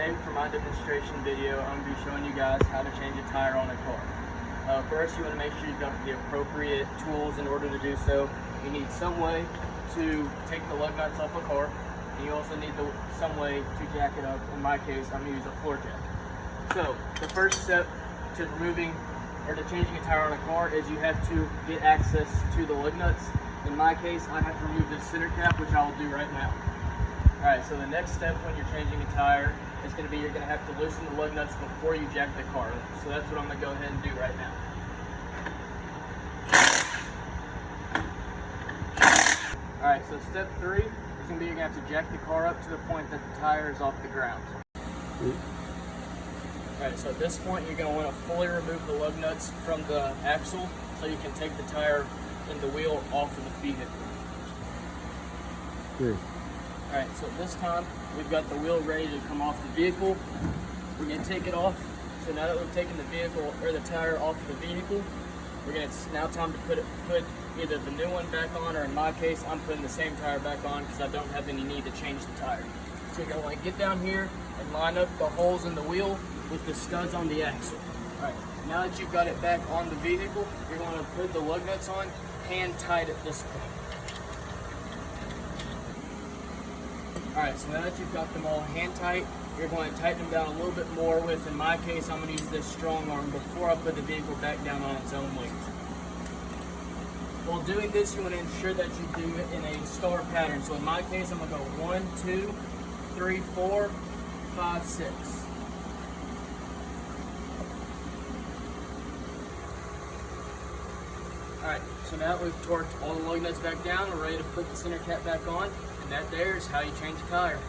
Today for my demonstration video, I'm going to be showing you guys how to change a tire on a car. First, you want to make sure you've got the appropriate tools in order to do so. You need some way to take the lug nuts off a car, and you also need some way to jack it up. In my case, I'm going to use a floor jack. So, the first step to changing a tire on a car is you have to get access to the lug nuts. In my case, I have to remove this center cap, which I will do right now. Alright, so the next step when you're changing a tire is going to be you're going to have to loosen the lug nuts before you jack the car. So that's what I'm going to go ahead and do right now. Alright, so step 3 is going to be you're going to have to jack the car up to the point that the tire is off the ground. Alright, so at this point you're going to want to fully remove the lug nuts from the axle so you can take the tire and the wheel off of the vehicle. Good. Alright, so at this time, we've got the wheel ready to come off the vehicle. We're going to take it off. So now that we've taken the vehicle or the tire off the vehicle, it's now time to put either the new one back on, or in my case, I'm putting the same tire back on because I don't have any need to change the tire. So you're going to want to get down here and line up the holes in the wheel with the studs on the axle. Alright, now that you've got it back on the vehicle, you're going to put the lug nuts on hand tight at this point. Alright, so now that you've got them all hand tight, you're going to tighten them down a little bit more with, in my case, I'm going to use this strong arm before I put the vehicle back down on its own weight. While doing this, you want to ensure that you do it in a star pattern. So in my case, I'm going to go 1, 2, 3, 4, 5, 6. Alright, so now that we've torqued all the lug nuts back down, we're ready to put the center cap back on, and that there is how you change a tire.